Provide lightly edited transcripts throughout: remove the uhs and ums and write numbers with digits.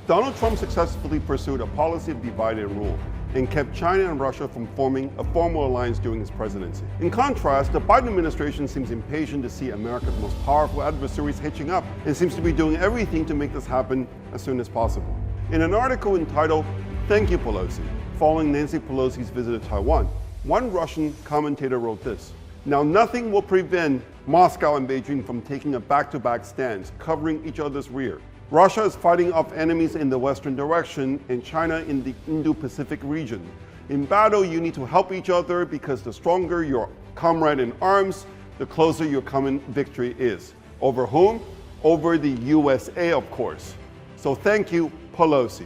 Donald Trump successfully pursued a policy of divide and rule and kept China and Russia from forming a formal alliance during his presidency. In contrast, the Biden administration seems impatient to see America's most powerful adversaries hitching up and seems to be doing everything to make this happen as soon as possible. In an article entitled, "Thank You, Pelosi," following Nancy Pelosi's visit to Taiwan, one Russian commentator wrote this: "Now nothing will prevent Moscow and Beijing from taking a back-to-back stance, covering each other's rear. Russia is fighting off enemies in the western direction and China in the Indo-Pacific region. In battle, you need to help each other because the stronger your comrade in arms, the closer your common victory is. Over whom? Over the USA, of course. So thank you, Pelosi."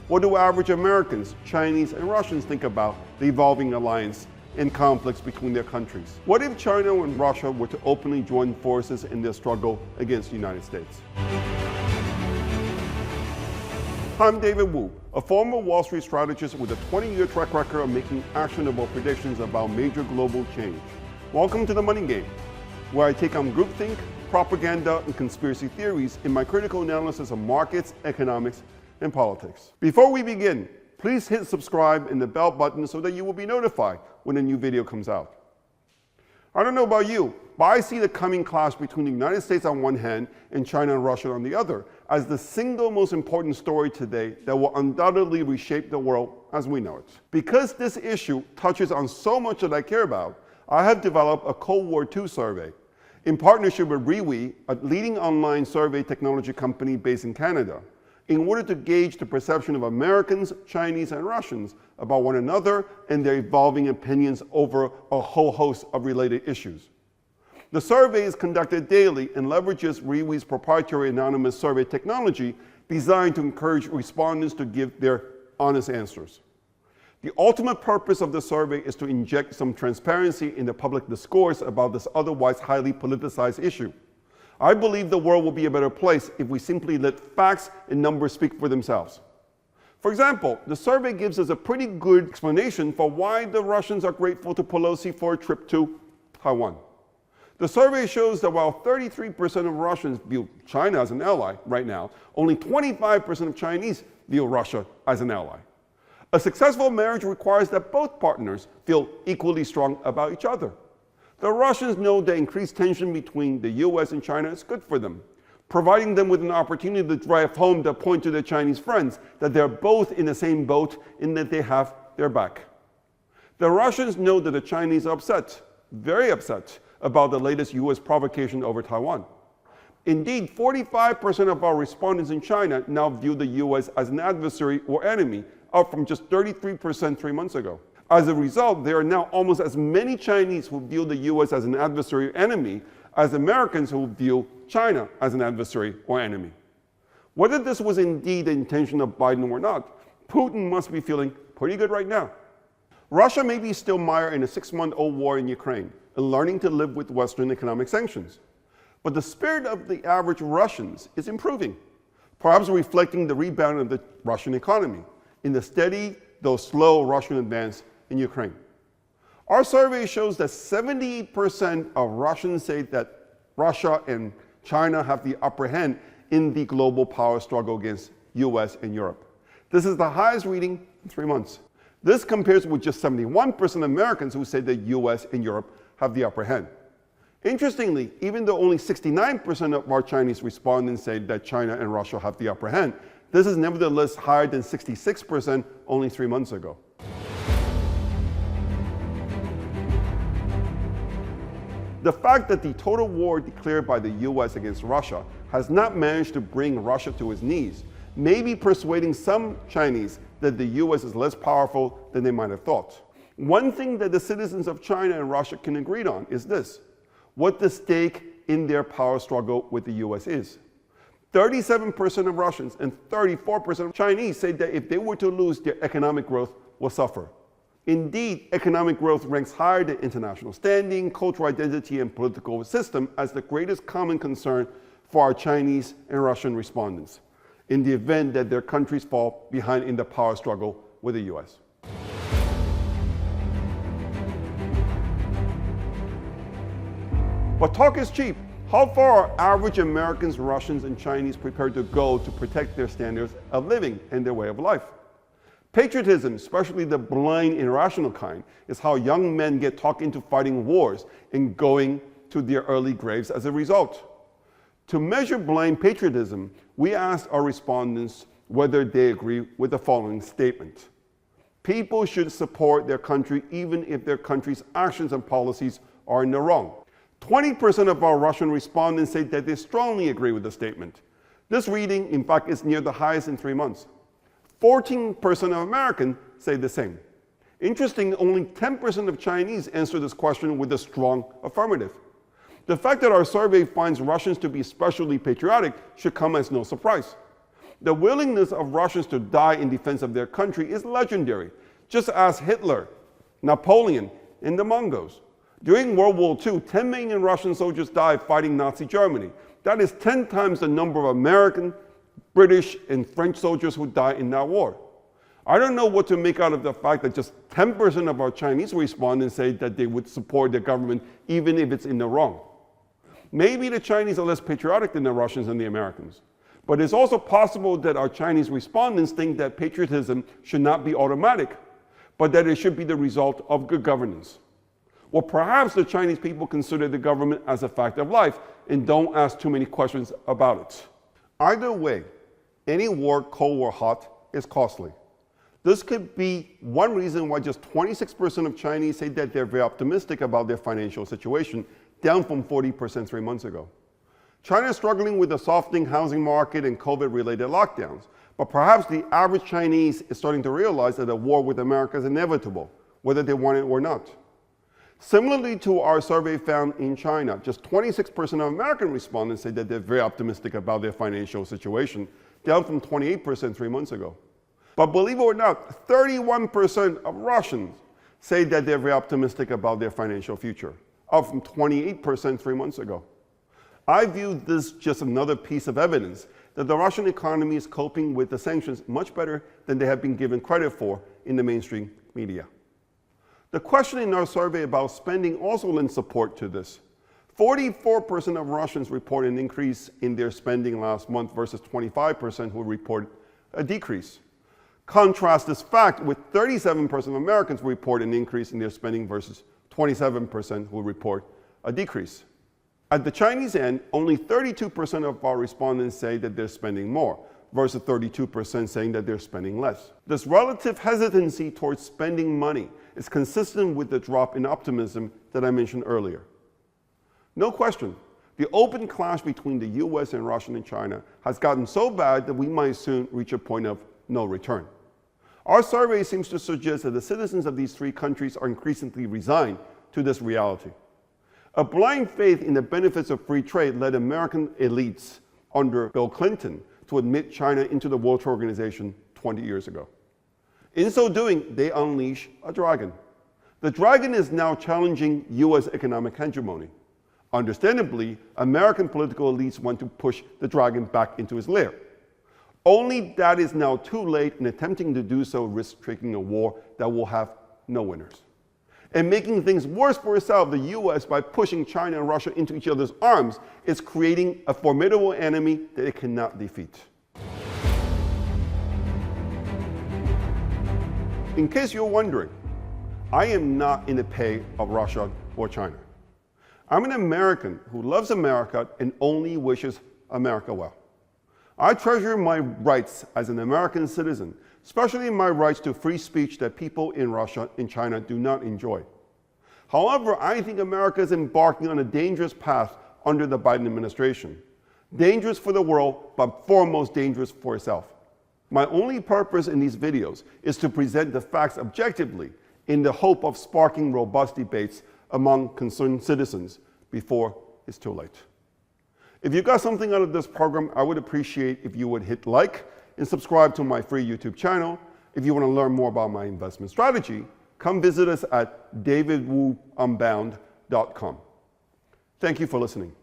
What do average Americans, Chinese, and Russians think about the evolving alliance and conflicts between their countries? What if China and Russia were to openly join forces in their struggle against the United States? I'm David Wu, a former Wall Street strategist with a 20-year track record of making actionable predictions about major global change. Welcome to The Money Game, where I take on groupthink, propaganda, and conspiracy theories in my critical analysis of markets, economics, and politics. Before we begin, please hit subscribe and the bell button so that you will be notified when a new video comes out. I don't know about you, but I see the coming clash between the United States on one hand and China and Russia on the other as the single most important story today that will undoubtedly reshape the world as we know it. Because this issue touches on so much that I care about, I have developed a Cold War II survey in partnership with RIWI, a leading online survey technology company based in Canada, in order to gauge the perception of Americans, Chinese, and Russians about one another and their evolving opinions over a whole host of related issues. The survey is conducted daily and leverages RIWI's proprietary anonymous survey technology designed to encourage respondents to give their honest answers. The ultimate purpose of the survey is to inject some transparency in the public discourse about this otherwise highly politicized issue. I believe the world will be a better place if we simply let facts and numbers speak for themselves. For example, the survey gives us a pretty good explanation for why the Russians are grateful to Pelosi for a trip to Taiwan. The survey shows that while 33% of Russians view China as an ally right now, only 25% of Chinese view Russia as an ally. A successful marriage requires that both partners feel equally strong about each other. The Russians know that increased tension between the US and China is good for them, providing them with an opportunity to drive home the point to their Chinese friends that they're both in the same boat and that they have their back. The Russians know that the Chinese are upset, very upset, about the latest US provocation over Taiwan. Indeed, 45% of our respondents in China now view the US as an adversary or enemy, up from just 33% 3 months ago. As a result, there are now almost as many Chinese who view the US as an adversary or enemy as Americans who view China as an adversary or enemy. Whether this was indeed the intention of Biden or not, Putin must be feeling pretty good right now. Russia may be still mired in a 6-month-old war in Ukraine and learning to live with Western economic sanctions. But the spirit of the average Russians is improving, perhaps reflecting the rebound of the Russian economy in the steady, though slow, Russian advance in Ukraine. Our survey shows that 78% of Russians say that Russia and China have the upper hand in the global power struggle against US and Europe. This is the highest reading in 3 months. This compares with just 71% of Americans who say that US and Europe have the upper hand. Interestingly, even though only 69% of our Chinese respondents say that China and Russia have the upper hand, this is nevertheless higher than 66% only 3 months ago. The fact that the total war declared by the US against Russia has not managed to bring Russia to its knees may be persuading some Chinese that the US is less powerful than they might have thought. One thing that the citizens of China and Russia can agree on is this: what the stake in their power struggle with the US is. 37% of Russians and 34% of Chinese say that if they were to lose, their economic growth will suffer. Indeed, economic growth ranks higher than international standing, cultural identity, and political system as the greatest common concern for our Chinese and Russian respondents, in the event that their countries fall behind in the power struggle with the US. But talk is cheap, How far are average Americans, Russians, and Chinese prepared to go to protect their standards of living and their way of life? Patriotism, especially the blind, irrational kind, is how young men get talked into fighting wars and going to their early graves as a result. To measure blind patriotism, we asked our respondents whether they agree with the following statement. People should support their country even if their country's actions and policies are in the wrong. 20% of our Russian respondents say that they strongly agree with the statement. This reading, in fact, is near the highest in 3 months. 14% of Americans say the same. Interesting, only 10% of Chinese answer this question with a strong affirmative. The fact that our survey finds Russians to be especially patriotic should come as no surprise. The willingness of Russians to die in defense of their country is legendary. Just ask Hitler, Napoleon, and the Mongols. During World War II, 10 million Russian soldiers died fighting Nazi Germany. That is 10 times the number of American, British, and French soldiers who died in that war. I don't know what to make out of the fact that just 10% of our Chinese respondents say that they would support their government even if it's in the wrong. Maybe the Chinese are less patriotic than the Russians and the Americans. But it's also possible that our Chinese respondents think that patriotism should not be automatic, but that it should be the result of good governance. Or perhaps the Chinese people consider the government as a fact of life and don't ask too many questions about it. Either way, any war, cold or hot, is costly. This could be one reason why just 26% of Chinese say that they're very optimistic about their financial situation, down from 40% 3 months ago. China is struggling with the softening housing market and COVID-related lockdowns, but perhaps the average Chinese is starting to realize that a war with America is inevitable, whether they want it or not. Similarly to our survey found in China, just 26% of American respondents say that they're very optimistic about their financial situation, down from 28% 3 months ago. But believe it or not, 31% of Russians say that they're very optimistic about their financial future, up from 28% 3 months ago. I view this just another piece of evidence that the Russian economy is coping with the sanctions much better than they have been given credit for in the mainstream media. The question in our survey about spending also lends support to this. 44% of Russians report an increase in their spending last month versus 25% who report a decrease. Contrast this fact with 37% of Americans who report an increase in their spending versus 27% who report a decrease. At the Chinese end, only 32% of our respondents say that they're spending more, versus 32% saying that they're spending less. This relative hesitancy towards spending money is consistent with the drop in optimism that I mentioned earlier. No question, the open clash between the US and Russia and China has gotten so bad that we might soon reach a point of no return. Our survey seems to suggest that the citizens of these three countries are increasingly resigned to this reality. A blind faith in the benefits of free trade led American elites under Bill Clinton to admit China into the World Trade Organization 20 years ago. In so doing, they unleash a dragon. The dragon is now challenging US economic hegemony. Understandably, American political elites want to push the dragon back into his lair. Only that is now too late, and attempting to do so risks triggering a war that will have no winners. And making things worse for itself, the US, by pushing China and Russia into each other's arms, is creating a formidable enemy that it cannot defeat. In case you're wondering, I am not in the pay of Russia or China. I'm an American who loves America and only wishes America well. I treasure my rights as an American citizen, especially my rights to free speech that people in Russia and China do not enjoy. However, I think America is embarking on a dangerous path under the Biden administration. Dangerous for the world, but foremost dangerous for itself. My only purpose in these videos is to present the facts objectively in the hope of sparking robust debates among concerned citizens before it's too late. If you got something out of this program, I would appreciate if you would hit like and subscribe to my free YouTube channel. If you want to learn more about my investment strategy, come visit us at RIWI-UNBOUND.com. Thank you for listening.